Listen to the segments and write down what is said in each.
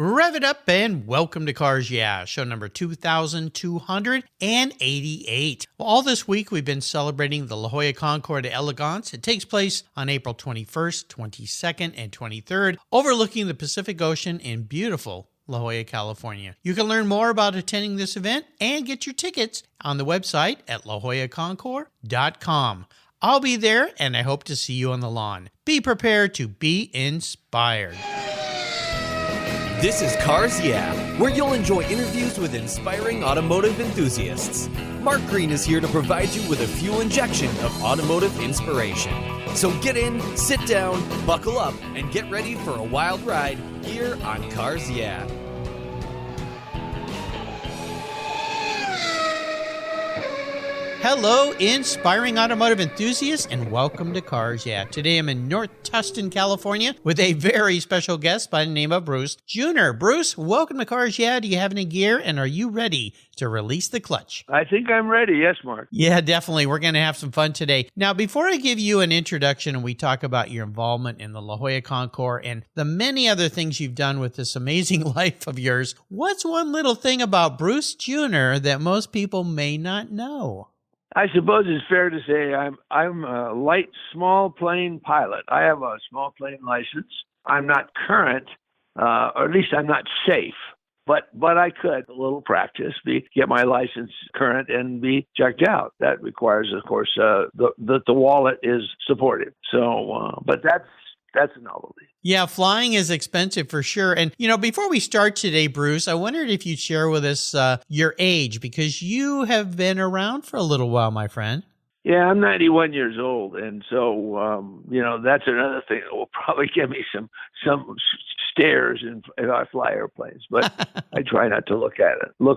Rev it up and welcome to Cars Yeah, show number 2288. Well, all this week we've been celebrating the La Jolla Concours d'Elegance. It takes place on April 21st, 22nd, and 23rd, overlooking the Pacific Ocean in beautiful La Jolla, California. You can learn more about attending this event and get your tickets on the website at lajollaconcours.com. I'll be there and I hope to see you on the lawn. Be prepared to be inspired. This is Cars Yeah, where you'll enjoy interviews with inspiring automotive enthusiasts. Mark Green is here to provide you with a fuel injection of automotive inspiration. So get in, sit down, buckle up, and get ready for a wild ride here on Cars Yeah. Hello, inspiring automotive enthusiasts, and welcome to Cars Yeah. Today I'm in North Tustin, California, with a very special guest by the name of Bruce Junor. Bruce, welcome to Cars Yeah. Do you have any gear, and are you ready to release the clutch? I think I'm ready. Yes, Mark. Yeah, definitely. We're going to have some fun today. Now, before I give you an introduction and we talk about your involvement in the La Jolla Concours and the many other things you've done with this amazing life of yours, what's one little thing about Bruce Junor that most people may not know? I suppose it's fair to say I'm a light small plane pilot. I have a small plane license. I'm not current, or at least I'm not safe. But I could, a little practice, get my license current and be checked out. That requires, of course, that the wallet is supportive. So, but that's a novelty. Yeah, flying is expensive for sure. And, before we start today, Bruce, I wondered if you'd share with us your age, because you have been around for a little while, my friend. Yeah, I'm 91 years old. And so, that's another thing that will probably give me some stares if I fly airplanes. But I try not to look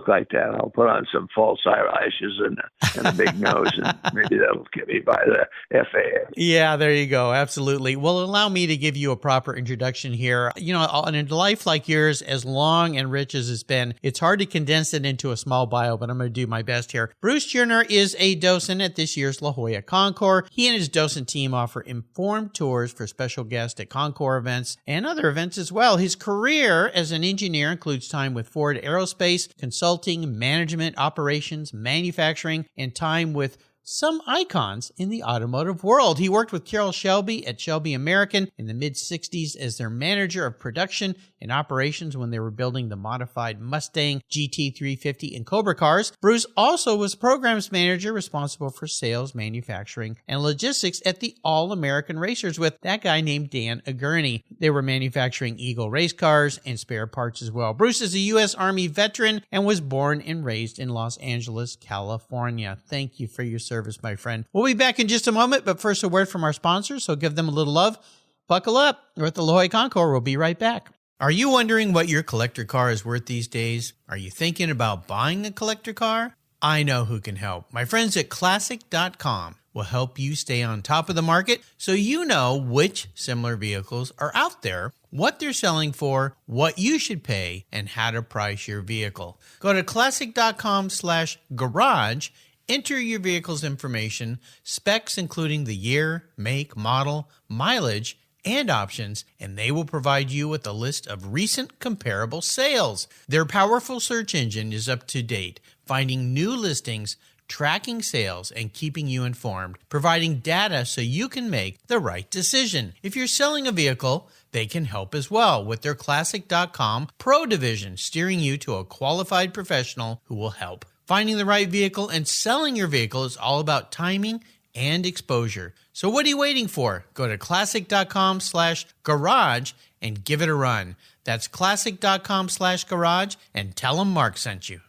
like that. I'll put on some false eyelashes and a big nose, and maybe that'll get me by the FAA. Yeah, there you go. Absolutely. Well, allow me to give you a proper introduction here. In a life like yours, as long and rich as it's been, it's hard to condense it into a small bio, but I'm going to do my best here. Bruce Junor is a docent at this year's La Jolla Concours. He and his docent team offer informed tours for special guests at Concours events and other events as well. His career as an engineer includes time with Ford Aerospace, consulting, management, operations, manufacturing, and time with some icons in the automotive world. He worked with Carroll Shelby at Shelby-American in the mid-60s as their manager of production and operations when they were building the modified Mustang GT350 and Cobra cars. Bruce also was programs manager responsible for sales, manufacturing, and logistics at the All-American Racers with that guy named Dan Gurney. They were manufacturing Eagle race cars and spare parts as well. Bruce is a U.S. Army veteran and was born and raised in Los Angeles, California. Thank you for your service, my friend. We'll be back in just a moment, but first a word from our sponsors, so give them a little love. Buckle up. We're at the La Jolla Concours. We'll be right back. Are you wondering what your collector car is worth these days? Are you thinking about buying a collector car? I know who can help. My friends at Classic.com will help you stay on top of the market so you know which similar vehicles are out there, what they're selling for, what you should pay, and how to price your vehicle. Go to Classic.com/garage. Enter your vehicle's information, specs including the year, make, model, mileage, and options, and they will provide you with a list of recent comparable sales. Their powerful search engine is up to date, finding new listings, tracking sales, and keeping you informed, providing data so you can make the right decision. If you're selling a vehicle, they can help as well with their Classic.com Pro Division, steering you to a qualified professional who will help. Finding the right vehicle and selling your vehicle is all about timing and exposure. So what are you waiting for? Go to Classic.com/garage and give it a run. That's Classic.com/garage and tell them Mark sent you.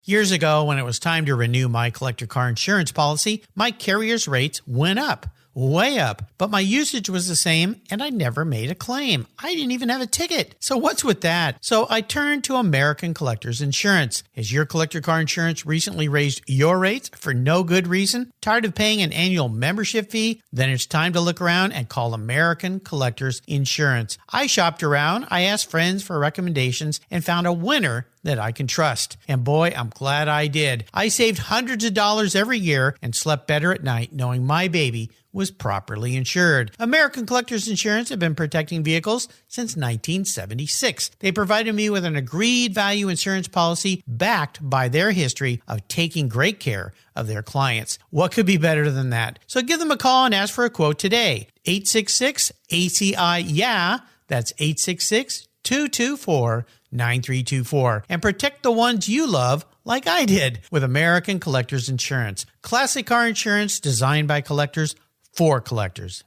Years ago, when it was time to renew my collector car insurance policy, my carrier's rates went up. Way up, but my usage was the same and I never made a claim. I didn't even have a ticket. So what's with that? So I turned to American Collectors Insurance. Has your collector car insurance recently raised your rates for no good reason? Tired of paying an annual membership fee? Then it's time to look around and call American Collectors Insurance. I shopped around, I asked friends for recommendations, and found a winner that I can trust. And boy, I'm glad I did. I saved hundreds of dollars every year and slept better at night knowing my baby was properly insured. American Collectors Insurance have been protecting vehicles since 1976. They provided me with an agreed value insurance policy backed by their history of taking great care of their clients. What could be better than that? So give them a call and ask for a quote today. 866-ACI-YEAH. That's 866-224-9324. And protect the ones you love like I did with American Collectors Insurance. Classic car insurance designed by collectors for collectors.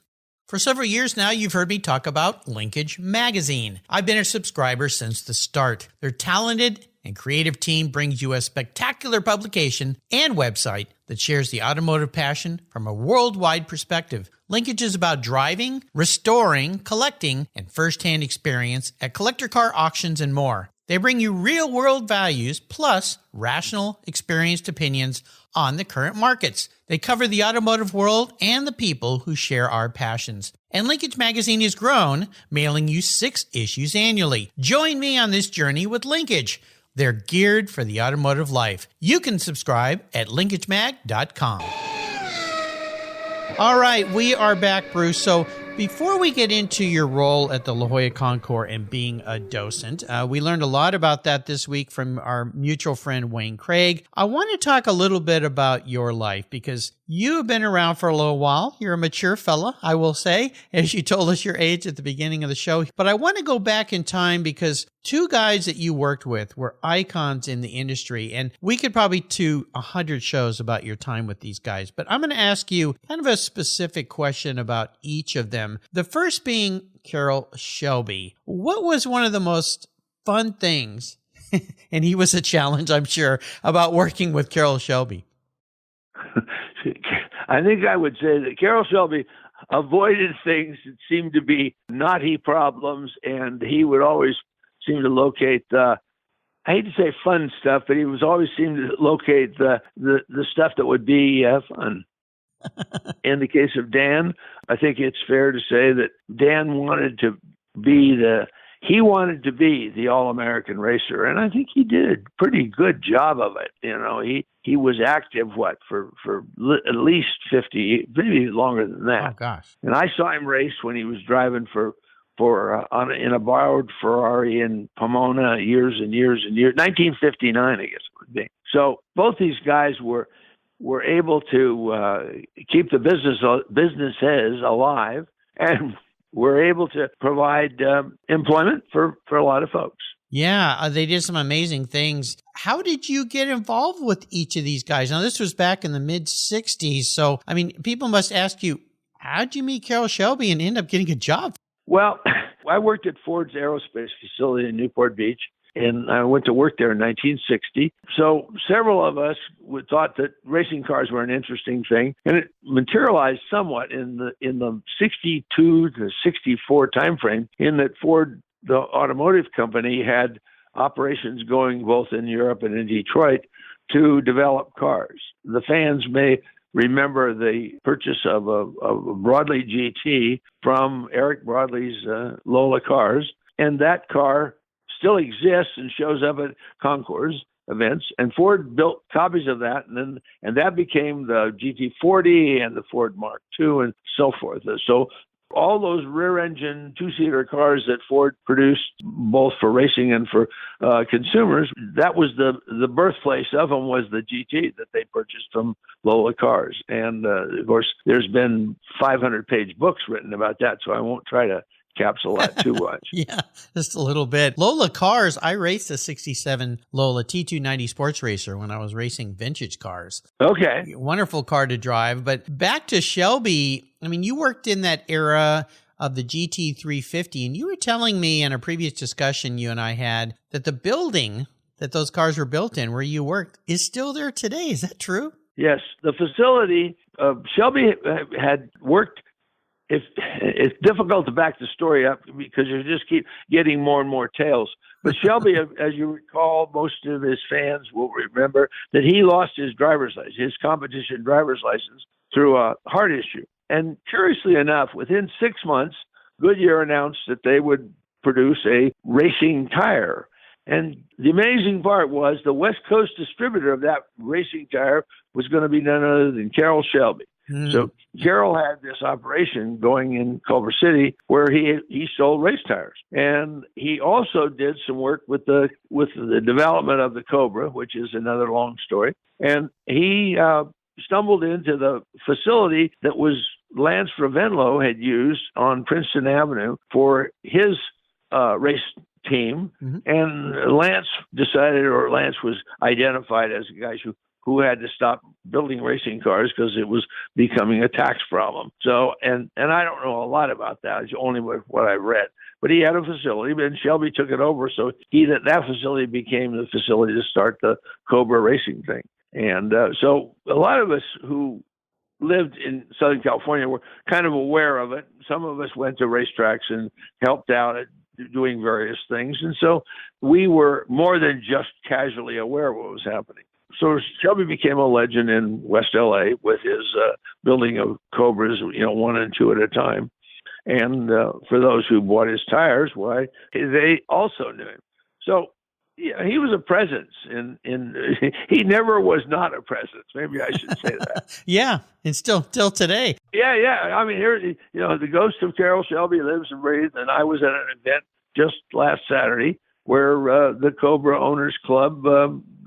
For several years now, you've heard me talk about Linkage Magazine. I've been a subscriber since the start. Their talented and creative team brings you a spectacular publication and website that shares the automotive passion from a worldwide perspective. Linkage is about driving, restoring, collecting, and first-hand experience at collector car auctions and more. They bring you real-world values plus rational, experienced opinions on the current markets. They cover the automotive world and the people who share our passions. And Linkage Magazine has grown, mailing you 6 issues annually. Join me on this journey with Linkage. They're geared for the automotive life. You can subscribe at linkagemag.com. All right, we are back, Bruce. So before we get into your role at the La Jolla Concours and being a docent, we learned a lot about that this week from our mutual friend, Wayne Craig. I want to talk a little bit about your life because you have been around for a little while. You're a mature fella, I will say, as you told us your age at the beginning of the show. But I want to go back in time because 2 guys that you worked with were icons in the industry, and we could probably do 100 shows about your time with these guys. But I'm going to ask you kind of a specific question about each of them. The first being Carroll Shelby. What was one of the most fun things, and he was a challenge, I'm sure, about working with Carroll Shelby? I think I would say that Carroll Shelby avoided things that seemed to be knotty problems, and he would always seem to locate I hate to say fun stuff, but he was always seemed to locate the stuff that would be fun. In the case of Dan, I think it's fair to say that Dan wanted to be the All-American racer, and I think he did a pretty good job of it. You know, he was active for at least 50, maybe longer than that. Oh gosh! And I saw him race when he was driving in a borrowed Ferrari in Pomona years and years and years, 1959, I guess it would be. So both these guys were able to keep the businesses alive, and were able to provide employment for a lot of folks. Yeah, they did some amazing things. How did you get involved with each of these guys? Now, this was back in the mid-'60s, so, I mean, people must ask you, how'd you meet Carroll Shelby and end up getting a job? Well, I worked at Ford's Aerospace facility in Newport Beach, and I went to work there in 1960. So several of us thought that racing cars were an interesting thing, and it materialized somewhat in the 62 to 64 timeframe, in that Ford, the automotive company, had operations going both in Europe and in Detroit to develop cars. The fans may remember the purchase of a Broadley GT from Eric Broadley's Lola Cars, and that car still exists and shows up at concours events. And Ford built copies of that, and that became the GT40 and the Ford Mark II and so forth. So all those rear-engine 2-seater cars that Ford produced, both for racing and for consumers, that was the birthplace of them, was the GT that they purchased from Lola Cars. And, of course, there's been 500-page books written about that, so I won't try to capsule that too much. Yeah, just a little bit. Lola Cars, I raced a 67 Lola T290 sports racer when I was racing vintage cars. Okay. Wonderful car to drive. But back to Shelby, I mean, you worked in that era of the GT350, and you were telling me in a previous discussion you and I had that the building that those cars were built in, where you worked, is still there today. Is that true? Yes. The facility, Shelby had worked. It's difficult to back the story up because you just keep getting more and more tales. But Shelby, as you recall, most of his fans will remember that he lost his driver's license, his competition driver's license, through a heart issue. And curiously enough, within 6 months, Goodyear announced that they would produce a racing tire. And the amazing part was the West Coast distributor of that racing tire was going to be none other than Carroll Shelby. So Carroll had this operation going in Culver City where he sold race tires, and he also did some work with the development of the Cobra, which is another long story. And he stumbled into the facility that was Lance Ravenlo had used on Princeton Avenue for his race team, and Lance was identified as a guy who had to stop building racing cars because it was becoming a tax problem. So, and I don't know a lot about that. It's only what I read. But he had a facility, and Shelby took it over. So that facility became the facility to start the Cobra racing thing. And so a lot of us who lived in Southern California were kind of aware of it. Some of us went to racetracks and helped out at doing various things. And so we were more than just casually aware of what was happening. So Shelby became a legend in West LA with his building of Cobras, 1 and 2 at a time. And for those who bought his tires, why, they also knew him. So yeah, he was a presence, and he never was not a presence. Maybe I should say that. Yeah, and still today. Yeah. I mean, here, the ghost of Carroll Shelby lives and breathes. And I was at an event just last Saturday where the Cobra Owners Club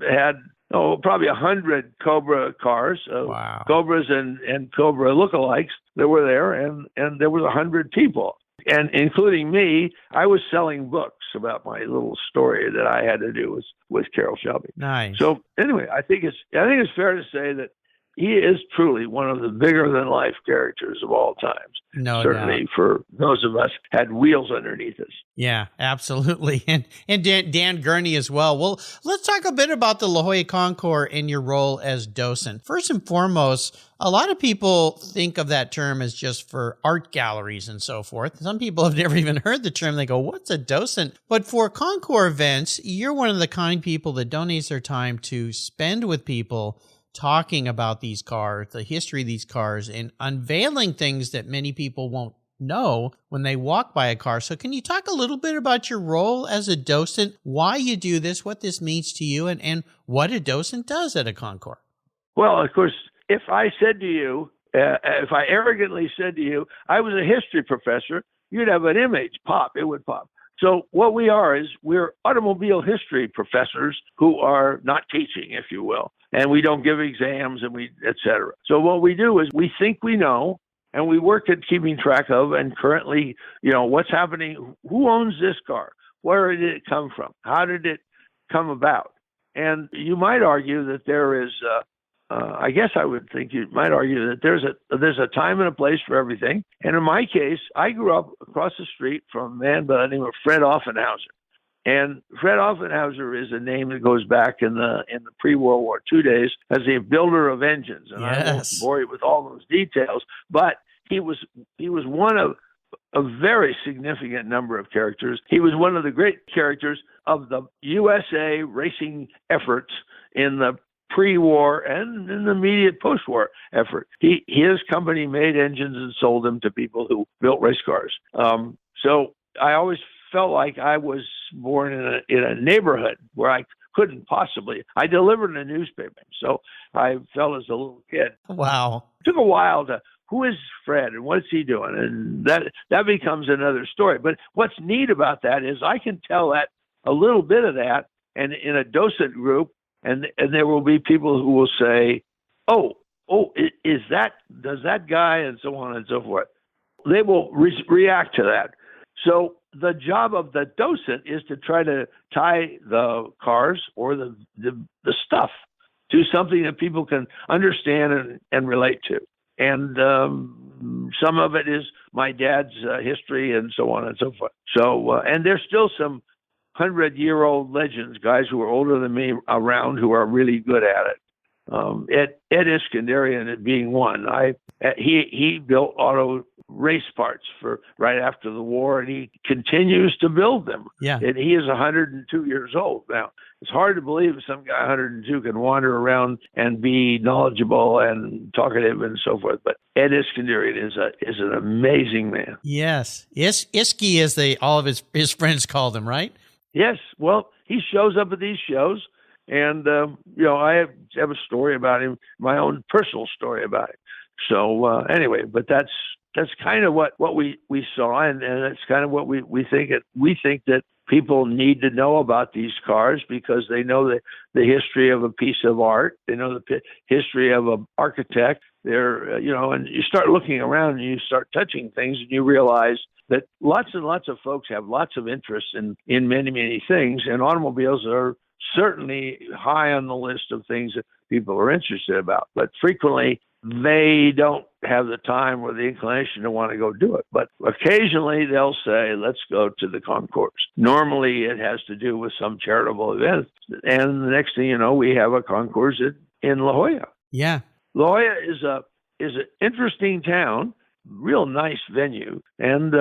had probably 100 Cobra cars, wow. Cobras and Cobra lookalikes that were there, and there was 100 people. And including me, I was selling books about my little story that I had to do with Carroll Shelby. Nice. So anyway, I think it's fair to say that he is truly one of the bigger than life characters of all times. No Certainly doubt. For those of us had wheels underneath us. Yeah, absolutely. And Dan Gurney as well. Well, let's talk a bit about the La Jolla Concours and your role as docent. First and foremost, a lot of people think of that term as just for art galleries and so forth. Some people have never even heard the term. They go, what's a docent? But for concours events, you're one of the kind people that donates their time to spend with people talking about these cars, the history of these cars, and unveiling things that many people won't know when they walk by a car. So can you talk a little bit about your role as a docent, why you do this, what this means to you, and what a docent does at a concours? Well, of course, if I said to you, if I arrogantly said to you, I was a history professor, you'd have an image pop. It would pop. So what we are is we're automobile history professors who are not teaching, if you will, and we don't give exams and et cetera. So what we do is we think we know, and we work at keeping track of and currently, what's happening, who owns this car, where did it come from, how did it come about? And you might argue that there is, I guess I would think you might argue that there's a time and a place for everything. And in my case, I grew up across the street from a man by the name of Fred Offenhauser. And Fred Offenhauser is a name that goes back in the pre-World War II days as the builder of engines. And yes. I won't bore you with all those details, but he was one of a very significant number of characters. He was one of the great characters of the USA racing efforts in the pre-war and in the immediate post-war effort. His company made engines and sold them to people who built race cars. So I always felt like I was born in a neighborhood where I couldn't possibly. I delivered a newspaper, so I felt as a little kid. Wow. It took a while to, who is Fred and what's he doing? And that becomes another story. But what's neat about that is I can tell that a little bit of that, and in a docent group, and there will be people who will say, does that guy, and so on and so forth. They will react to that. So the job of the docent is to try to tie the cars or the stuff to something that people can understand and relate to. And some of it is my dad's history and so on and so forth. So, and there's still some 100-year-old legends, guys who are older than me around who are really good at it. Ed Iskandarian being one. He built auto race parts for right after the war, and he continues to build them. Yeah. And he is 102 years old now. It's hard to believe some guy 102 can wander around and be knowledgeable and talkative and so forth. But Ed Iskandarian is an amazing man. Yes. Iski, as all of his friends called him, right? Yes. Well, he shows up at these shows, and I have a story about him, my own personal story about him. So anyway, but that's kind of what we saw, and that's kind of what we think. We think that people need to know about these cars because they know the history of a piece of art. They know the history of an architect. They're, and you start looking around and you start touching things and you realize that lots and lots of folks have lots of interest in many, many things. And automobiles are certainly high on the list of things that people are interested about. But frequently, they don't have the time or the inclination to want to go do it. But occasionally they'll say, let's go to the concours. Normally it has to do with some charitable event. And the next thing you know, we have a concours in La Jolla. Yeah. La Jolla is an interesting town, real nice venue. And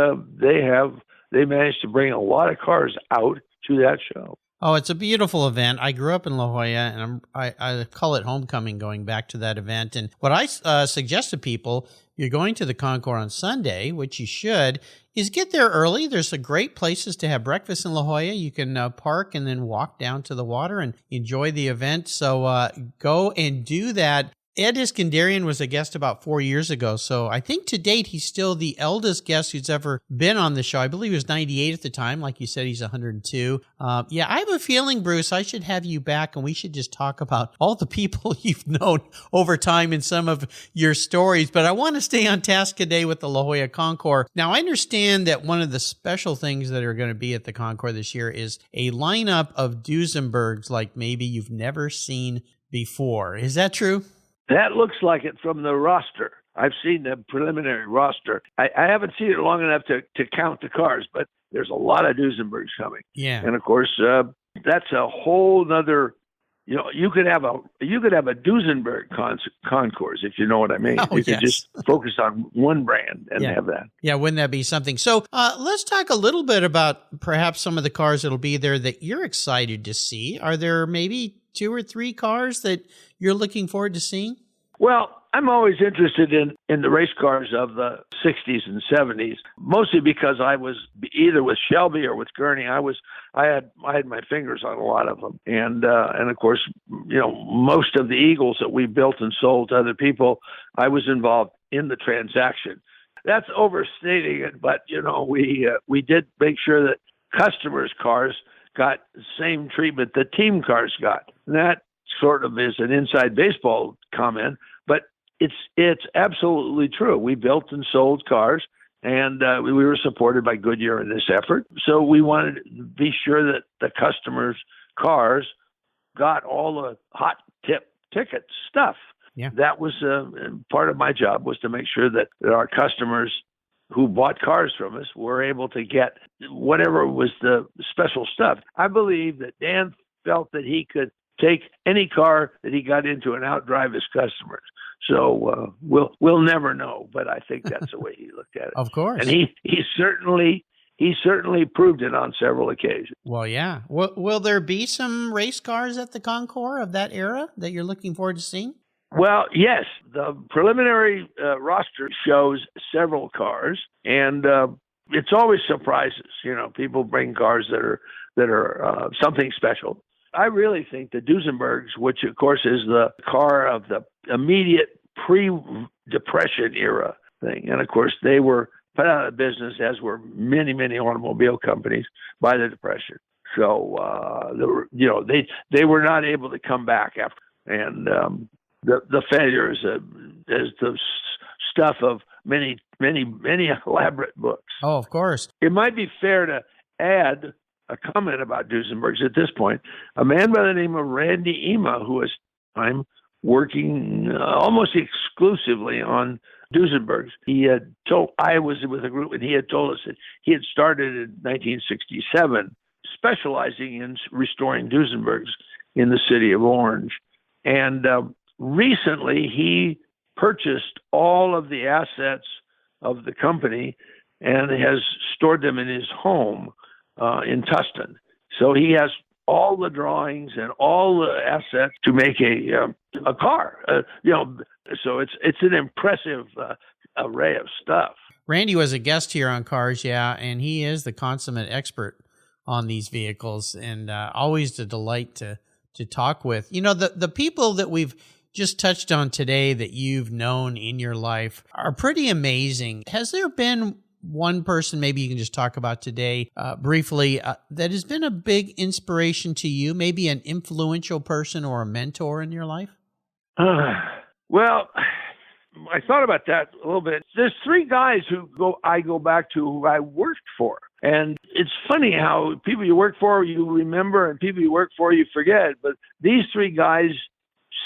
they managed to bring a lot of cars out to that show. Oh, it's a beautiful event. I grew up in La Jolla, and I call it homecoming going back to that event. And what I suggest to people, you're going to the concours on Sunday, which you should, is get there early. There's some great places to have breakfast in La Jolla. You can park and then walk down to the water and enjoy the event. So go and do that. Ed Iskandarian was a guest about 4 years ago, so I think to date he's still the eldest guest who's ever been on the show. I believe he was 98 at the time. Like you said, he's 102. I have a feeling, Bruce, I should have you back and we should just talk about all the people you've known over time in some of your stories. But I want to stay on task today with the La Jolla Concours. Now, I understand that one of the special things that are going to be at the Concours this year is a lineup of Duesenbergs like maybe you've never seen before. Is that true? That looks like it from the roster. I've seen the preliminary roster. I haven't seen it long enough to count the cars, but there's a lot of Duesenbergs coming. Yeah. And of course, that's a whole nother, you could have a Duesenberg concours, if you know what I mean. Oh, you could just focus on one brand and have that. Yeah, wouldn't that be something? So let's talk a little bit about perhaps some of the cars that'll be there that you're excited to see. Are there maybe 2 or 3 cars that you're looking forward to seeing? Well, I'm always interested in the race cars of the 60s and 70s, mostly because I was either with Shelby or with Gurney. I had my fingers on a lot of them, and of course, most of the Eagles that we built and sold to other people, I was involved in the transaction. That's overstating it, but we did make sure that customers' cars got the same treatment that team cars got. And that sort of is an inside baseball comment, but it's absolutely true. We built and sold cars, and we were supported by Goodyear in this effort. So we wanted to be sure that the customers' cars got all the hot ticket stuff. Yeah. That was part of my job, was to make sure that our customers who bought cars from us were able to get whatever was the special stuff. I believe that Dan felt that he could take any car that he got into and outdrive his customers. So we'll never know, but I think that's the way he looked at it. Of course. And he certainly proved it on several occasions. Well, yeah. Will there be some race cars at the Concours of that era that you're looking forward to seeing? Well, yes. The preliminary roster shows several cars, and it's always surprises. People bring cars that are something special. I really think the Duesenbergs, which of course is the car of the immediate pre-Depression era thing, and of course they were put out of business, as were many, many automobile companies, by the Depression. So they were not able to come back after, and the failure is the stuff of many, many, many elaborate books. Oh, of course. It might be fair to add a comment about Duesenbergs at this point. A man by the name of Randy Ema, who is working almost exclusively on Duesenbergs. I was with a group, and he had told us that he had started in 1967, specializing in restoring Duesenbergs in the city of Orange. And recently, he purchased all of the assets of the company and has stored them in his home in Tustin. So he has all the drawings and all the assets to make a car. So it's an impressive array of stuff. Randy was a guest here on Cars, yeah, and he is the consummate expert on these vehicles, and always a delight to talk with. You know, the people that we've just touched on today that you've known in your life are pretty amazing. Has there been one person maybe you can just talk about today briefly that has been a big inspiration to you, maybe an influential person or a mentor in your life? Well, I thought about that a little bit. There's three guys I go back to who I worked for. And it's funny how people you work for, you remember, and people you work for, you forget. But these three guys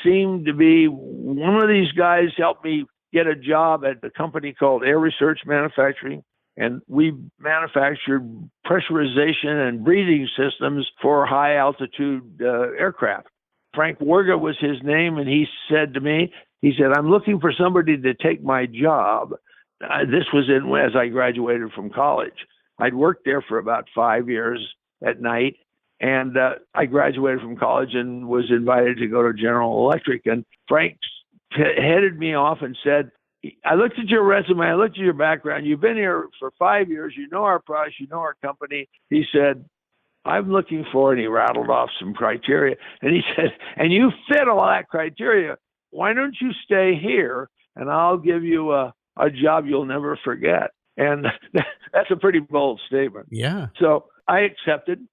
seem to be, one of these guys helped me get a job at a company called Air Research Manufacturing. And we manufactured pressurization and breathing systems for high altitude aircraft. Frank Warga was his name, and he said to me, I'm looking for somebody to take my job. This was as I graduated from college. I'd worked there for about 5 years at night, and I graduated from college and was invited to go to General Electric. And Frank headed me off and said, I looked at your resume, I looked at your background. You've been here for 5 years. You know our products, you know our company. He said, I'm looking for, and he rattled off some criteria. And he said, and you fit all that criteria. Why don't you stay here and I'll give you a job you'll never forget? And that's a pretty bold statement. Yeah. So I accepted.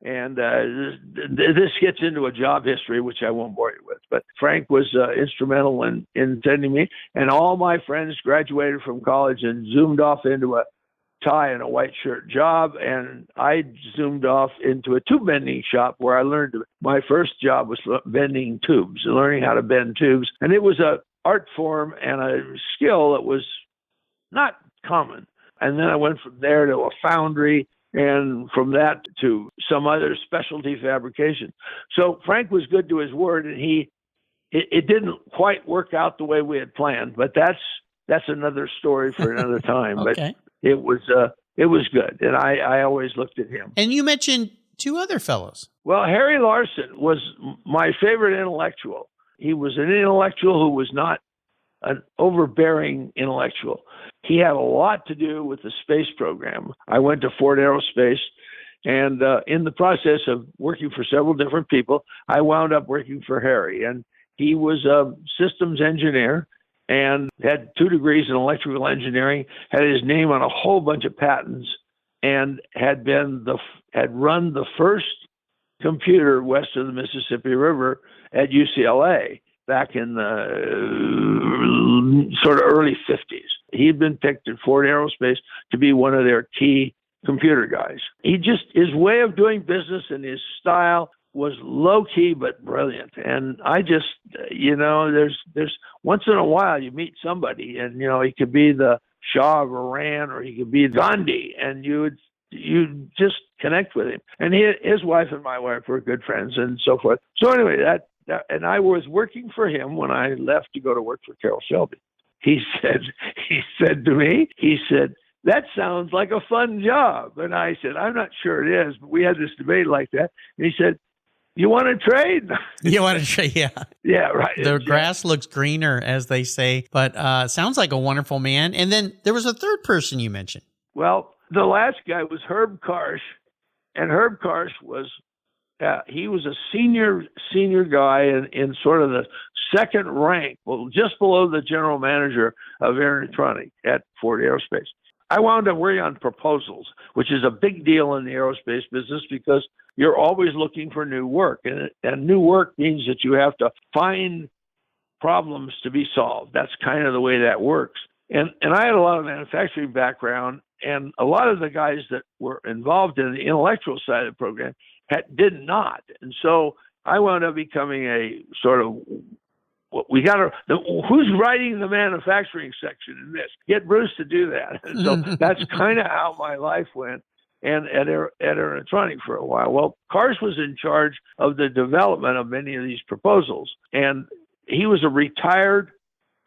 And this gets into a job history, which I won't bore you with. But Frank was instrumental in sending me. And all my friends graduated from college and zoomed off into a tie and a white shirt job. And I zoomed off into a tube bending shop where I learned my first job was bending tubes, learning how to bend tubes. And it was a art form and a skill that was not common. And then I went from there to a foundry, and from that to some other specialty fabrication. So Frank was good to his word, and it didn't quite work out the way we had planned, but that's another story for another time. Okay. But it was good, and I always looked at him. And you mentioned two other fellows. Well, Harry Larson was my favorite intellectual. He was an intellectual who was not an overbearing intellectual. He had a lot to do with the space program. I went to Ford Aerospace, and in the process of working for several different people, I wound up working for Harry. And he was a systems engineer and had 2 degrees in electrical engineering, had his name on a whole bunch of patents, and had run the first computer west of the Mississippi River at UCLA back in the sort of early 50s. He'd been picked at Ford Aerospace to be one of their key computer guys. His way of doing business and his style was low key but brilliant. And I just, there's once in a while you meet somebody, and he could be the Shah of Iran or he could be Gandhi, and you just connect with him. And his wife and my wife were good friends and so forth. So anyway, and I was working for him when I left to go to work for Carroll Shelby. He said to me, that sounds like a fun job. And I said, I'm not sure it is, but we had this debate like that. And he said, you want to trade? You want to trade? Yeah. Yeah, right. The grass looks greener, as they say, but sounds like a wonderful man. And then there was a third person you mentioned. Well, the last guy was Herb Karsh, and Herb Karsh was, he was a senior guy in sort of the second rank, well, just below the general manager of aerotronics at Ford Aerospace. I wound up working on proposals, which is a big deal in the aerospace business because you're always looking for new work. And new work means that you have to find problems to be solved. That's kind of the way that works. And I had a lot of manufacturing background, and a lot of the guys that were involved in the intellectual side of the program did not. And so I wound up becoming a sort of, who's writing the manufacturing section in this? Get Bruce to do that. And so that's kind of how my life went. And at Aerotronic for a while. Well, Karsh was in charge of the development of many of these proposals. And he was a retired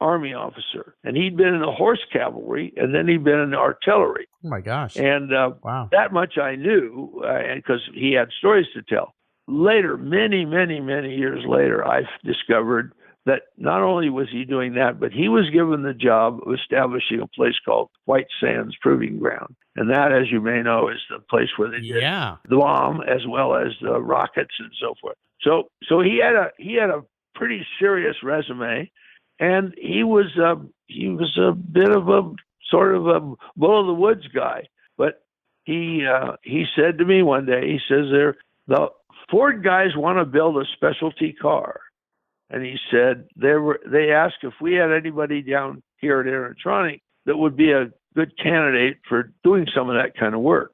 Army officer. And he'd been in the horse cavalry, and then he'd been in the artillery. Oh, my gosh. And wow. That much I knew, because he had stories to tell. Later, many, many, many years later, I discovered that not only was he doing that, but he was given the job of establishing a place called White Sands Proving Ground. And that, as you may know, is the place where they did the bomb as well as the rockets and so forth. So he had a pretty serious resume, and he was a bit of a sort of a bull of the woods guy. But he said to me one day, he says, the Ford guys want to build a specialty car. And he said they asked if we had anybody down here at Aerotronic that would be a good candidate for doing some of that kind of work.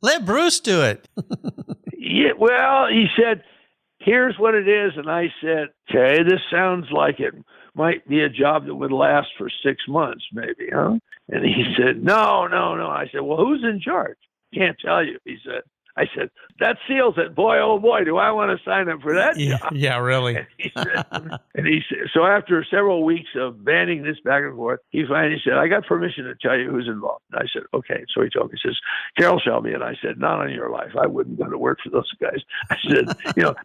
Let Bruce do it. Yeah, well, he said, here's what it is. And I said, okay, this sounds like it might be a job that would last for 6 months, maybe, huh? And he said, no. I said, well, who's in charge? Can't tell you, he said. I said, that seals it. Boy, oh boy, do I want to sign up for that job. Yeah, really. And he said, so after several weeks of banding this back and forth, he finally said, I got permission to tell you who's involved. And I said, okay. So he told me, he says, Carroll Shelby. And I said, not on your life. I wouldn't go to work for those guys. I said,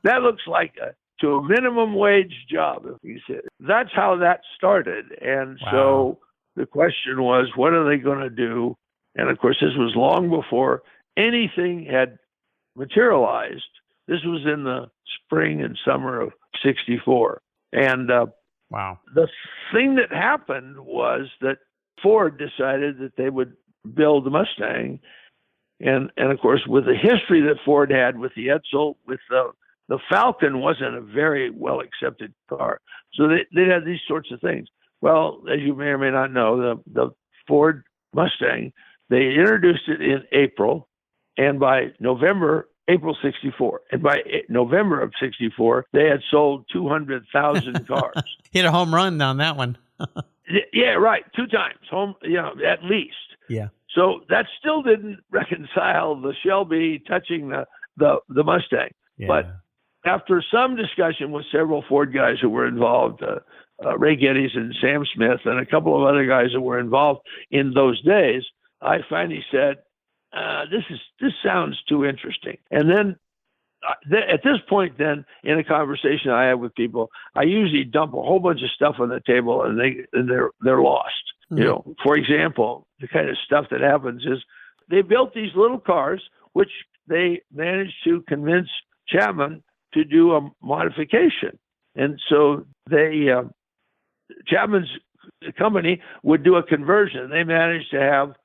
that looks like to a minimum wage job. He said, that's how that started. And so the question was, what are they going to do? And of course, this was long before anything had materialized. This was in the spring and summer of '64. And the thing that happened was that Ford decided that they would build the Mustang. And of course, with the history that Ford had with the Edsel, with the Falcon wasn't a very well accepted car. So they had these sorts of things. Well, as you may or may not know, the Ford Mustang, they introduced it in April. And by April '64, and by November of '64, they had sold 200,000 cars. Hit a home run on that one. Yeah, right. 2 times home, at least. Yeah. So that still didn't reconcile the Shelby touching the Mustang. Yeah. But after some discussion with several Ford guys who were involved, Ray Geddes and Sam Smith, and a couple of other guys that were involved in those days, I finally said, this sounds too interesting. And then at this point, then in a conversation I have with people, I usually dump a whole bunch of stuff on the table, and they're lost. Mm-hmm. For example, the kind of stuff that happens is they built these little cars, which they managed to convince Chapman to do a modification, and so Chapman's company would do a conversion. They managed to have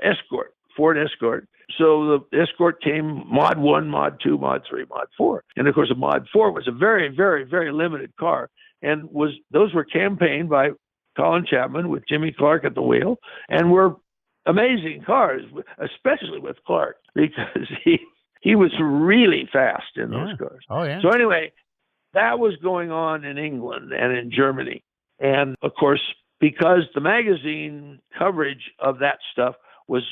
Escort. Ford Escort. So the Escort came Mod 1, Mod 2, Mod 3, Mod 4. And of course, the Mod 4 was a very, very, very limited car. And those were campaigned by Colin Chapman with Jimmy Clark at the wheel, and were amazing cars, especially with Clark, because he was really fast in those cars. Oh, yeah. So anyway, that was going on in England and in Germany. And of course, because the magazine coverage of that stuff was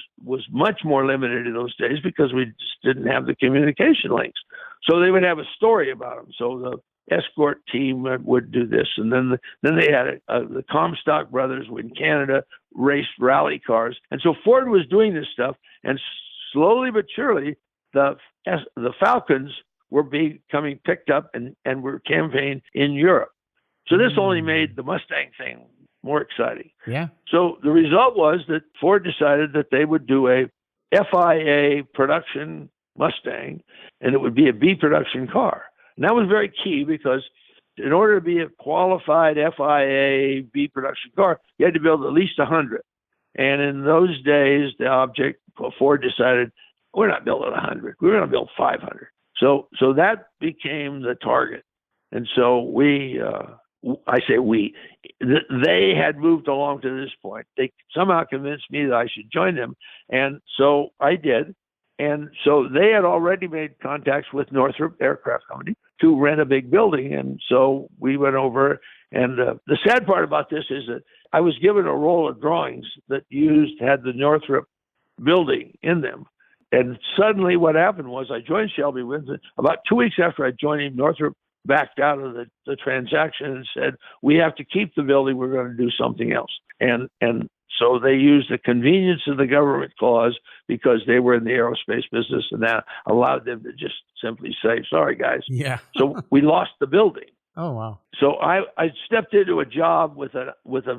much more limited in those days, because we just didn't have the communication links. So they would have a story about them. So the Escort team would do this, and then they had the Comstock brothers in Canada raced rally cars, and so Ford was doing this stuff, and slowly but surely the Falcons were becoming picked up and were campaigned in Europe. So this only made the Mustang thing more exciting. Yeah. So the result was that Ford decided that they would do a FIA production Mustang, and it would be a B production car. And that was very key, because in order to be a qualified FIA B production car, you had to build at least 100. And in those days, Ford decided, we're not building 100. We're going to build 500. So that became the target. And so they had moved along to this point. They somehow convinced me that I should join them. And so I did. And so they had already made contacts with Northrop Aircraft Company to rent a big building. And so we went over. And the sad part about this is that I was given a roll of drawings that had the Northrop building in them. And suddenly what happened was I joined Shelby Windsor. About 2 weeks after I joined him, Northrop backed out of the transaction and said, we have to keep the building. We're going to do something else. And so they used the convenience of the government clause, because they were in the aerospace business, and that allowed them to just simply say, sorry, guys. Yeah. So we lost the building. Oh, wow. So I stepped into a job with a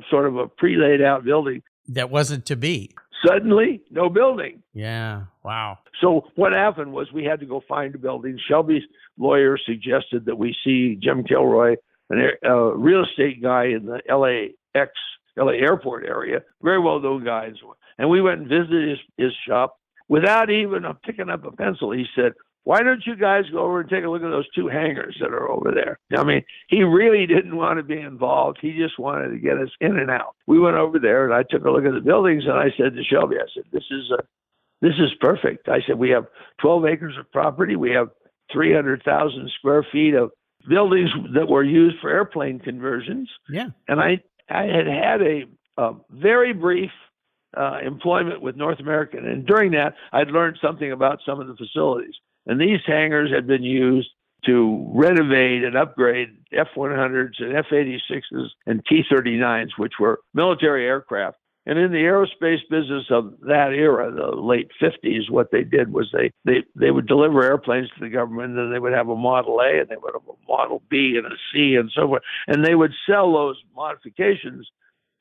sort of a pre-laid out building. That wasn't to be. Suddenly, no building. Yeah. Wow. So what happened was we had to go find a building. Shelby's lawyer suggested that we see Jim Kilroy, a real estate guy in the LA airport area, very well-known guy. And we went and visited his shop. Without even picking up a pencil, he said, "Why don't you guys go over and take a look at those two hangars that are over there?" I mean, he really didn't want to be involved. He just wanted to get us in and out. We went over there, and I took a look at the buildings, and I said to Shelby, I said, this is perfect. I said, we have 12 acres of property. We have 300,000 square feet of buildings that were used for airplane conversions. Yeah. And I had a very brief employment with North American. And during that, I'd learned something about some of the facilities. And these hangars had been used to renovate and upgrade F-100s and F-86s and T-39s, which were military aircraft. And in the aerospace business of that era, the late 50s, what they did was they would deliver airplanes to the government, and they would have a Model A, and they would have a Model B and a C and so forth. And they would sell those modifications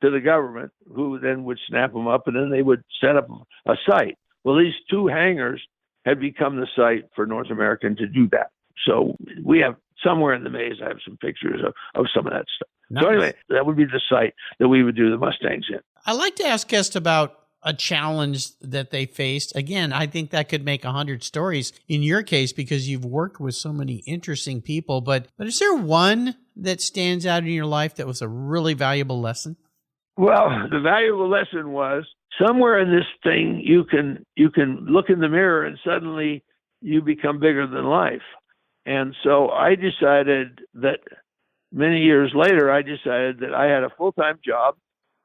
to the government, who then would snap them up, and then they would set up a site. Well, these two hangars had become the site for North American to do that. So we have somewhere in the maze, I have some pictures of some of that stuff. Nice. So anyway, that would be the site that we would do the Mustangs in. I like to ask guests about a challenge that they faced. Again, I think that could make 100 stories in your case because you've worked with so many interesting people. But is there one that stands out in your life that was a really valuable lesson? Well, the valuable lesson was somewhere in this thing you can look in the mirror and suddenly you become bigger than life. And so I decided that many years later, I decided that I had a full-time job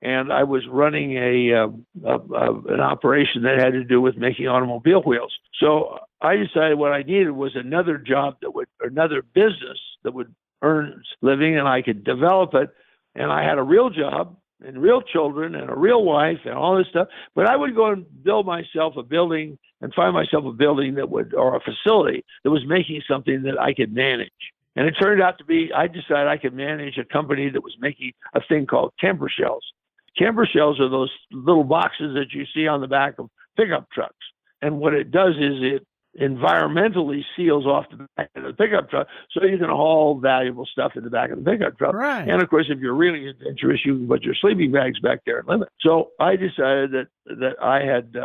and I was running an operation that had to do with making automobile wheels. So I decided what I needed was another business that would earn living and I could develop it. And I had a real job and real children and a real wife and all this stuff. But I would go and build myself a building and find myself a building or a facility that was making something that I could manage. And it turned out to be, I decided I could manage a company that was making a thing called camper shells. Camper shells are those little boxes that you see on the back of pickup trucks. And what it does is it environmentally seals off the back of the pickup truck so you can haul valuable stuff in the back of the pickup truck. Right. And of course, if you're really adventurous, you can put your sleeping bags back there and live it. So I decided that I had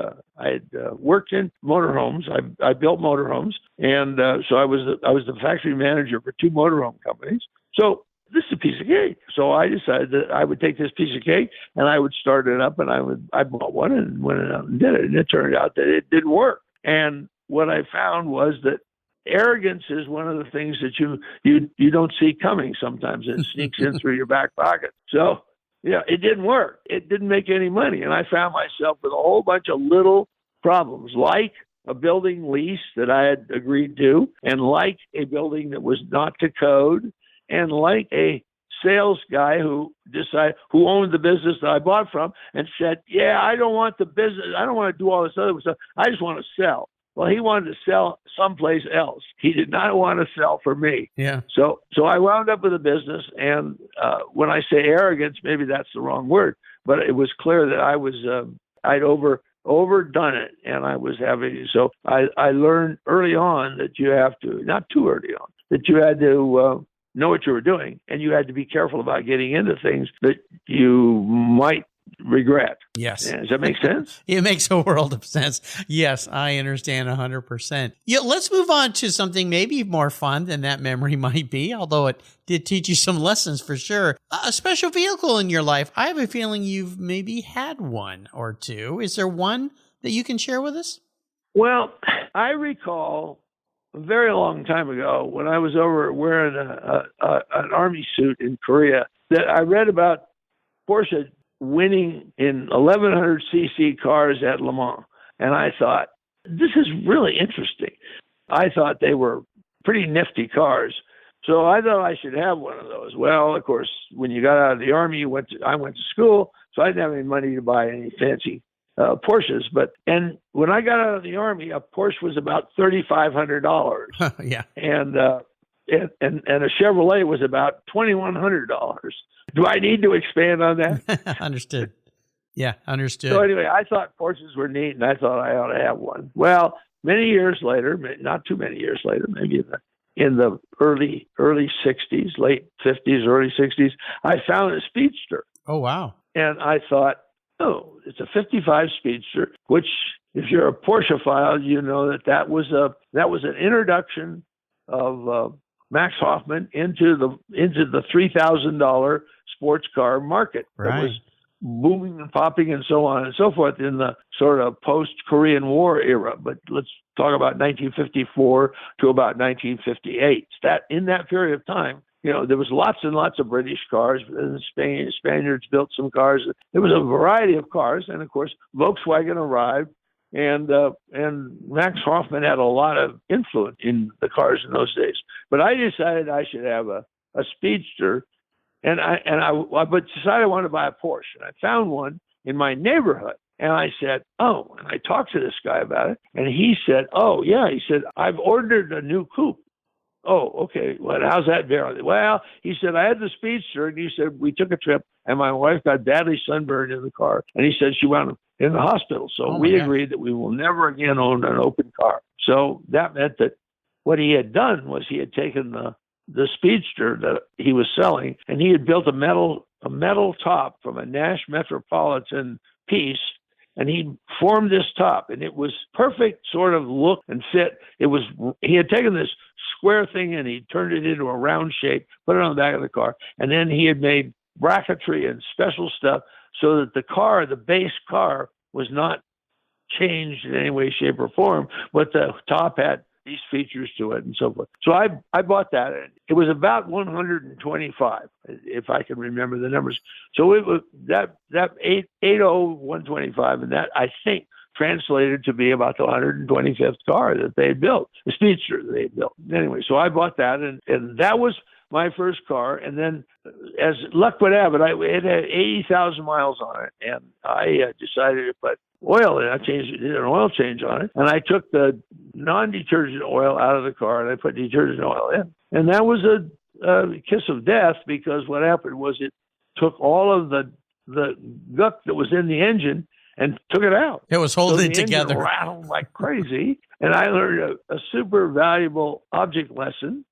worked in motorhomes. I built motorhomes, and so I was the factory manager for two motorhome companies. So this is a piece of cake. So I decided that I would take this piece of cake and I would start it up, and I bought one and went out and did it. And it turned out that it didn't work. And what I found was that arrogance is one of the things that you don't see coming sometimes. It sneaks in through your back pocket. So, yeah, it didn't work. It didn't make any money. And I found myself with a whole bunch of little problems, like a building lease that I had agreed to, and like a building that was not to code, and like a sales guy who owned the business that I bought from and said, yeah, I don't want the business. I don't want to do all this other stuff. I just want to sell. Well, he wanted to sell someplace else. He did not want to sell for me. Yeah. So I wound up with a business, and when I say arrogance, maybe that's the wrong word, but it was clear that I'd overdone it, and I was having. So I learned early on that you have to, not too early on, that you had to know what you were doing, and you had to be careful about getting into things that you might regret. Yes. Yeah, does that make sense? It makes a world of sense. Yes, I understand 100%. Yeah, let's move on to something maybe more fun than that memory might be, although it did teach you some lessons for sure. A special vehicle in your life. I have a feeling you've maybe had one or two. Is there one that you can share with us? Well, I recall a very long time ago when I was over wearing an army suit in Korea that I read about Porsche winning in 1100cc cars at Le Mans. And I thought, this is really interesting. I thought they were pretty nifty cars. So I thought I should have one of those. Well, of course, when you got out of the Army, I went to school, so I didn't have any money to buy any fancy Porsches. And when I got out of the Army, a Porsche was about $3,500. Yeah. And and a Chevrolet was about $2,100. Do I need to expand on that? Understood. Yeah, understood. So anyway, I thought Porsches were neat, and I thought I ought to have one. Well, many years later, not too many years later, maybe in the early 60s, late 50s, early 60s, I found a Speedster. Oh, wow. And I thought, oh, it's a 55 Speedster, which if you're a Porsche-phile, you know that was an introduction of Max Hoffman into the $3,000 sports car market. Right. That was booming and popping and so on and so forth in the sort of post-Korean War era. But let's talk about 1954 to about 1958. That in that period of time, there was lots and lots of British cars. The Spaniards built some cars. There was a variety of cars, and of course, Volkswagen arrived, and Max Hoffman had a lot of influence in the cars in those days. But I decided I should have a Speedster. And I decided I wanted to buy a Porsche. And I found one in my neighborhood. And I said, oh, and I talked to this guy about it. And he said, oh, yeah. He said, I've ordered a new coupe. Oh, okay. Well, how's that valid? Well, he said, I had the Speedster. And he said, we took a trip and my wife got badly sunburned in the car. And he said she wound up in the hospital. So we agreed that we will never again own an open car. So that meant that what he had done was he had taken the Speedster that he was selling, and he had built a metal top from a Nash Metropolitan piece, and he formed this top, and it was perfect sort of look and fit. He had taken this square thing and he turned it into a round shape, put it on the back of the car, and then he had made bracketry and special stuff so that the base car was not changed in any way, shape, or form, but the top had these features to it and so forth. So I bought that. It was about 125, if I can remember the numbers. So it was that 125, and that I think translated to be about the 125th car that they had built, the Speedster that they had built. Anyway, so I bought that, and that was my first car. And then, as luck would have it, it had 80,000 miles on it, and I decided to put oil in. I did an oil change on it, and I took the non-detergent oil out of the car and I put detergent oil in. And that was a kiss of death, because what happened was it took all of the guck that was in the engine and took it out. It was holding so together. Engine rattled like crazy, and I learned a super valuable object lesson.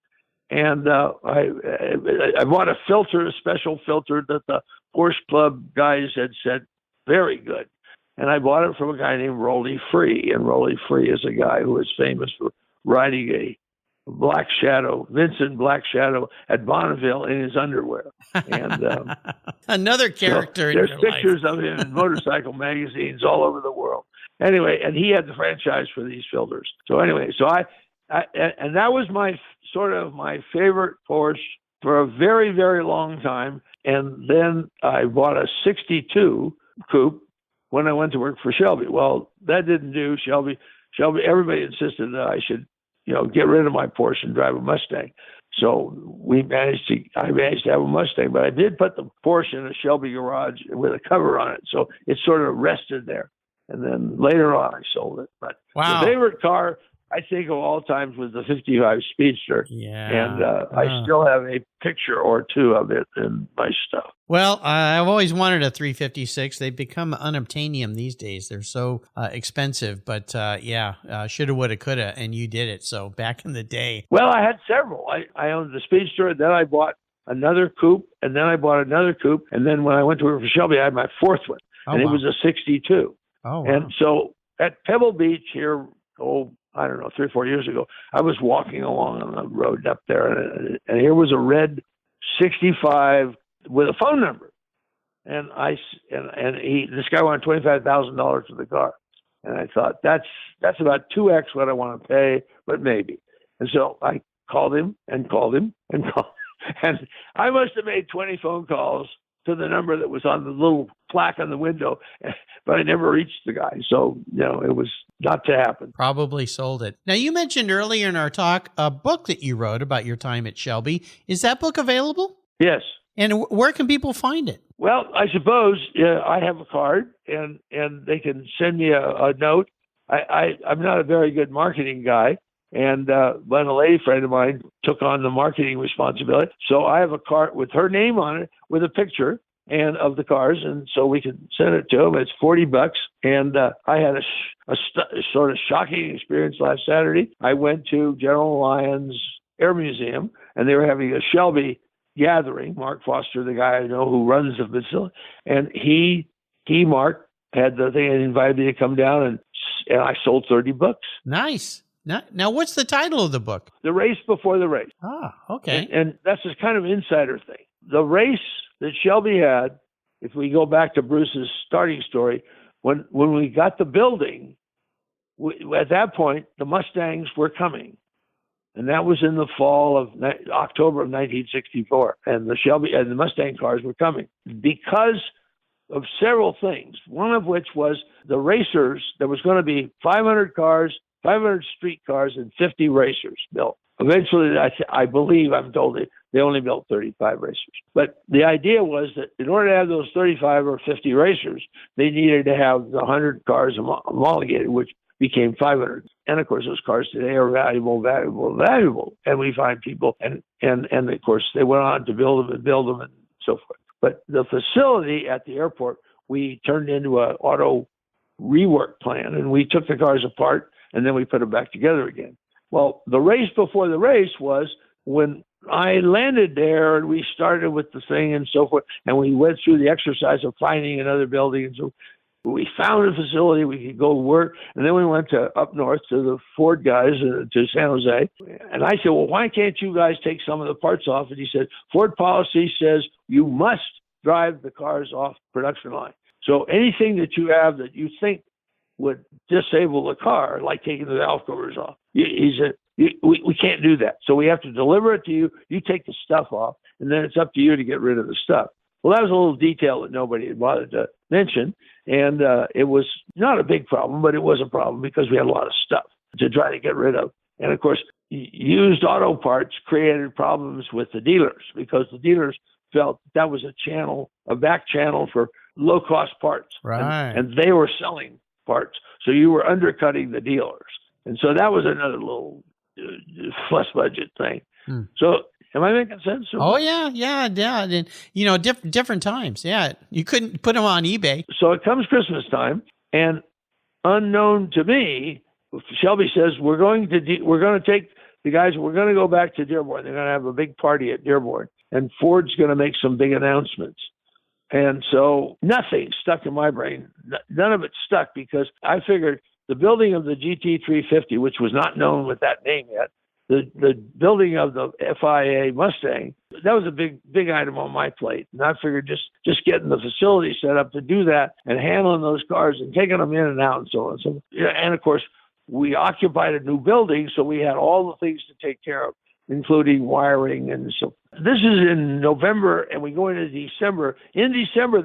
And I bought a special filter that the Porsche Club guys had said, very good. And I bought it from a guy named Rolly Free. And Rolly Free is a guy who is famous for riding a Vincent Black Shadow at Bonneville in his underwear. And another character. So there's pictures of him in motorcycle magazines all over the world. Anyway, and he had the franchise for these filters. So anyway, and that was my favorite Porsche for a very, very long time. And then I bought a 62 coupe when I went to work for Shelby. Well, that didn't do. Shelby, everybody insisted that I should, get rid of my Porsche and drive a Mustang. So I managed to have a Mustang, but I did put the Porsche in a Shelby garage with a cover on it. So it sort of rested there. And then later on, I sold it. But wow. The favorite car, I think, of all times was the 55 Speedster. Yeah. And I still have a picture or two of it in my stuff. Well, I've always wanted a 356. They've become unobtainium these days. They're so expensive. But shoulda, woulda, coulda, and you did it. So back in the day. Well, I had several. I owned the Speedster, then I bought another coupe, and then I bought another coupe. And then when I went to work for Shelby, I had my fourth one. It was a 62. Oh, wow. And so at Pebble Beach here, I don't know, 3 or 4 years ago, I was walking along on the road up there, and here was a red 65 with a phone number. And this guy wanted $25,000 for the car. And I thought, that's about 2x what I want to pay, but maybe. And so I called him and called him and called. And I must have made 20 phone calls to the number that was on the little plaque on the window, but I never reached the guy. So, it was not to happen. Probably sold it. Now, you mentioned earlier in our talk a book that you wrote about your time at Shelby. Is that book available? Yes. And where can people find it? Well, I suppose I have a card, and they can send me a note. I'm not a very good marketing guy, And but a lady friend of mine took on the marketing responsibility. So I have a cart with her name on it with a picture and of the cars, and so we can send it to them. It's $40, and I had a sort of shocking experience last Saturday. I went to General Alliance Air Museum, and they were having a Shelby gathering. Mark Foster, the guy I know who runs the facility, and Mark had the thing and invited me to come down, and I sold 30 books. Nice. Now, what's the title of the book? The Race Before the Race. Ah, okay. And that's a kind of insider thing. The race that Shelby had, if we go back to Bruce's starting story, when we got the building, at that point, the Mustangs were coming. And that was in the fall of October of 1964. And the Shelby and the Mustang cars were coming because of several things. One of which was the racers. There was going to be 500 cars, 500 street cars, and 50 racers built. Eventually, I believe, I'm told they only built 35 racers. But the idea was that in order to have those 35 or 50 racers, they needed to have the 100 cars homologated, which became 500. And of course, those cars today are valuable. And we find people, and of course, they went on to build them and so forth. But the facility at the airport, we turned into an auto rework plan, and we took the cars apart, and then we put them back together again. Well, the race before the race was when I landed there, and we started with the thing and so forth, and we went through the exercise of finding another building. And so we found a facility we could go work, and then we went up north to the Ford guys, to San Jose. And I said, well, why can't you guys take some of the parts off? And he said, Ford policy says you must drive the cars off production line. So anything that you have that you think would disable the car, like taking the valve covers off, he said, we can't do that. So we have to deliver it to you. You take the stuff off, and then it's up to you to get rid of the stuff. Well, that was a little detail that nobody had bothered to mention. And it was not a big problem, but it was a problem because we had a lot of stuff to try to get rid of. And of course, used auto parts created problems with the dealers because the dealers felt that was a back channel for low-cost parts. Right. And they were selling parts. So you were undercutting the dealers. And so that was another little fuss budget thing. So am I making sense? Oh, yeah. And, different times. Yeah. You couldn't put them on eBay. So it comes Christmas time, and unknown to me, Shelby says, we're going to take the guys, we're going to go back to Dearborn. They're going to have a big party at Dearborn, and Ford's going to make some big announcements. And so nothing stuck in my brain. None of it stuck because I figured the building of the GT350, which was not known with that name yet, the building of the FIA Mustang, that was a big item on my plate. And I figured just getting the facility set up to do that and handling those cars and taking them in and out and so on. So, and of course, we occupied a new building, so we had all the things to take care of, including wiring and so. This is in November, and we go into December. In December,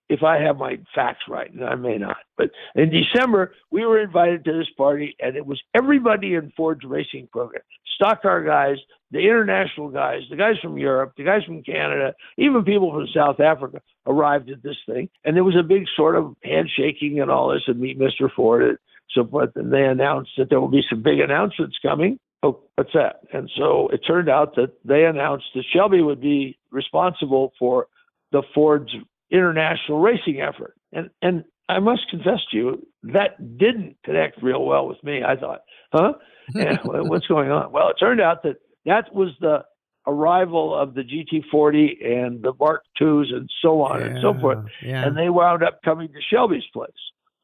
if I have my facts right, and I may not, but in December, we were invited to this party, and it was everybody in Ford's racing program. Stock car guys, the international guys, the guys from Europe, the guys from Canada, even people from South Africa arrived at this thing. And there was a big sort of handshaking and all this, and meet Mr. Ford and so forth. And they announced that there will be some big announcements coming. Oh, what's that? And so it turned out that they announced that Shelby would be responsible for the Ford's international racing effort. And I must confess to you, that didn't connect real well with me. I thought, and what's going on? Well, it turned out that was the arrival of the GT40 and the Mark IIs and so on and so forth. Yeah. And they wound up coming to Shelby's place.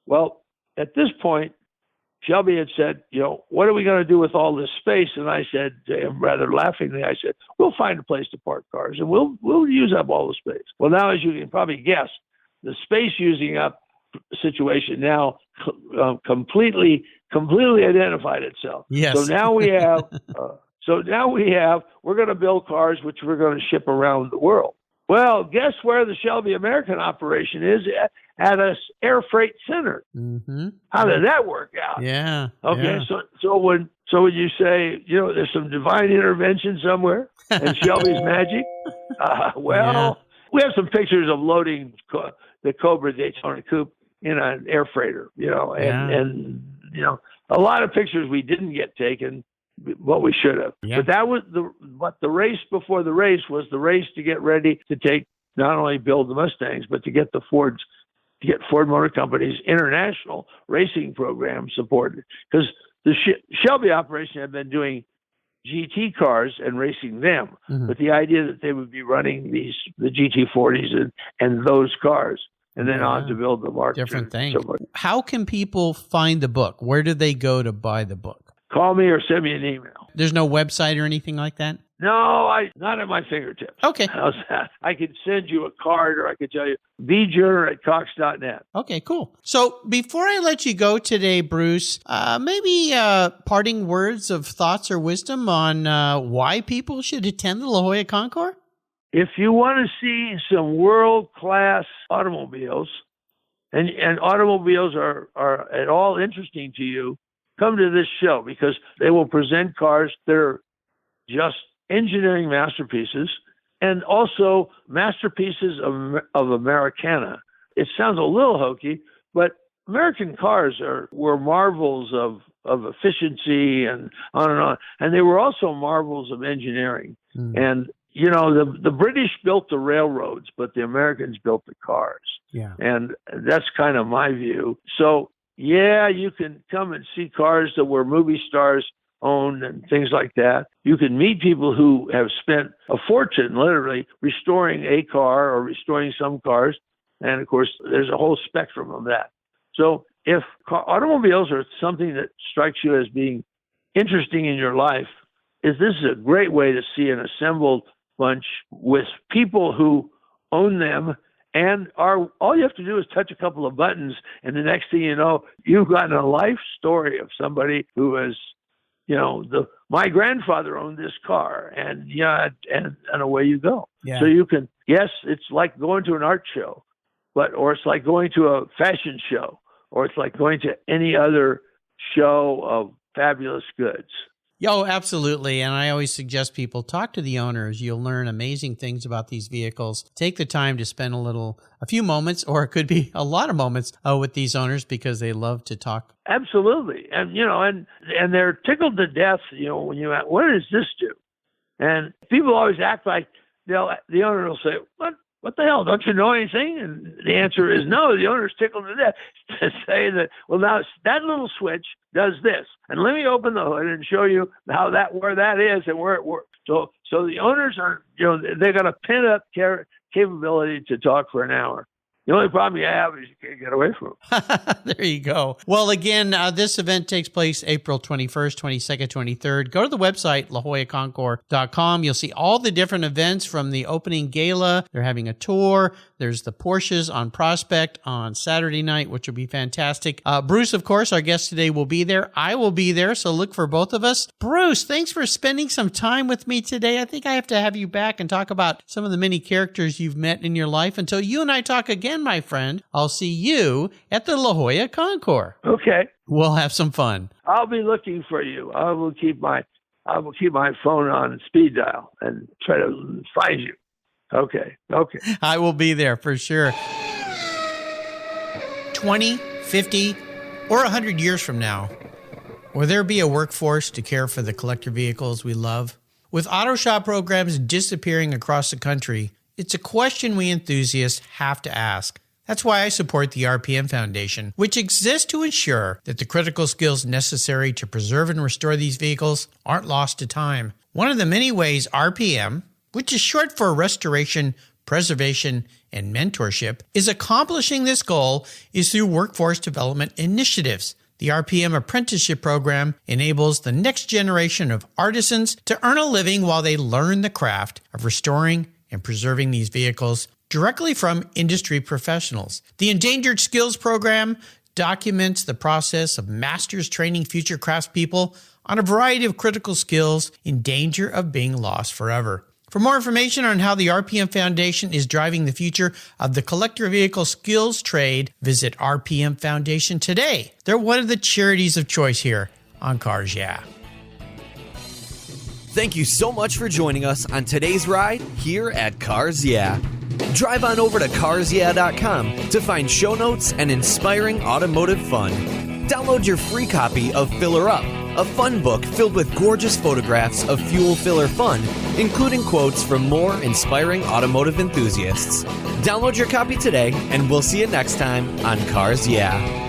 Well, at this point, Shelby had said, what are we going to do with all this space? And I said, rather laughingly, I said, we'll find a place to park cars and we'll use up all the space. Well, now, as you can probably guess, the space using up situation now completely identified itself. Yes. So now we have, we're going to build cars which we're going to ship around the world. Well, guess where the Shelby-American operation is? At a air freight center. Mm-hmm. How did that work out? Yeah. Okay. Yeah. So when you say, there's some divine intervention somewhere and Shelby's magic, we have some pictures of loading the Cobra Daytona Coupe in an air freighter, and a lot of pictures we didn't get taken what we should have. Yeah. But that was the race before the race was the race to get ready to take, not only build the Mustangs, but to get Ford Motor Company's international racing program supported. Because the Shelby operation had been doing GT cars and racing them, but the idea that they would be running the GT40s and those cars, and then on to build the Mark different II. thing. How can people find the book? Where do they go to buy the book? Call me or send me an email. There's no website or anything like that? No, not at my fingertips. Okay. How's that? I could send you a card, or I could tell you, bjunor@cox.net. Okay, cool. So before I let you go today, Bruce, maybe parting words of thoughts or wisdom on why people should attend the La Jolla Concours? If you want to see some world-class automobiles, and automobiles are at all interesting to you, come to this show, because they will present cars that are just engineering masterpieces, and also masterpieces of Americana. It sounds a little hokey, but American cars were marvels of efficiency and on and on. And they were also marvels of engineering. And, you know, the British built the railroads, but the Americans built the cars. Yeah. And that's kind of my view. So, yeah, you can come and see cars that were movie stars owned and things like that. You can meet people who have spent a fortune literally restoring a car or restoring some cars. And of course, there's a whole spectrum of that. So if automobiles are something that strikes you as being interesting in your life, this is a great way to see an assembled bunch with people who own them, and all you have to do is touch a couple of buttons, and the next thing you know, you've gotten a life story of somebody who is, you know, my grandfather owned this car, and and away you go. Yeah. So you can, yes, it's like going to an art show, or it's like going to a fashion show, or it's like going to any other show of fabulous goods. Oh, absolutely. And I always suggest people talk to the owners. You'll learn amazing things about these vehicles. Take the time to spend a few moments, or it could be a lot of moments with these owners, because they love to talk. Absolutely. And, you know, and they're tickled to death, you know, when you ask, what does this do? And people always act like the owner will say, what the hell? Don't you know anything? And the answer is no. The owner's tickled to death to say that, well, now that little switch does this, and let me open the hood and show you where that is and where it works. So the owners are, you know, they got a pent up capability to talk for an hour. The only problem you have is you can't get away from them. There you go. Well, again, this event takes place April 21st, 22nd, 23rd. Go to the website, lajollaconcours.com. You'll see all the different events from the opening gala. They're having a tour. There's the Porsches on Prospect on Saturday night, which will be fantastic. Bruce, of course, our guest today, will be there. I will be there, so look for both of us. Bruce, thanks for spending some time with me today. I think I have to have you back and talk about some of the many characters you've met in your life. Until you and I talk again, my friend, I'll see you at the La Jolla Concours. Okay. We'll have some fun. I'll be looking for you. I will keep my phone on speed dial and try to find you. Okay. I will be there for sure. 20, 50, or 100 years from now, will there be a workforce to care for the collector vehicles we love? With auto shop programs disappearing across the country, it's a question we enthusiasts have to ask. That's why I support the RPM Foundation, which exists to ensure that the critical skills necessary to preserve and restore these vehicles aren't lost to time. One of the many ways RPM, which is short for Restoration, Preservation, and Mentorship, is accomplishing this goal is through workforce development initiatives. The RPM Apprenticeship Program enables the next generation of artisans to earn a living while they learn the craft of restoring and preserving these vehicles directly from industry professionals. The Endangered Skills Program documents the process of masters training future craftspeople on a variety of critical skills in danger of being lost forever. For more information on how the RPM Foundation is driving the future of the collector vehicle skills trade, visit RPM Foundation today. They're one of the charities of choice here on Cars Yeah! Thank you so much for joining us on today's ride here at Cars Yeah! Drive on over to carsyeah.com to find show notes and inspiring automotive fun. Download your free copy of Filler Up, a fun book filled with gorgeous photographs of fuel filler fun, including quotes from more inspiring automotive enthusiasts. Download your copy today, and we'll see you next time on Cars Yeah!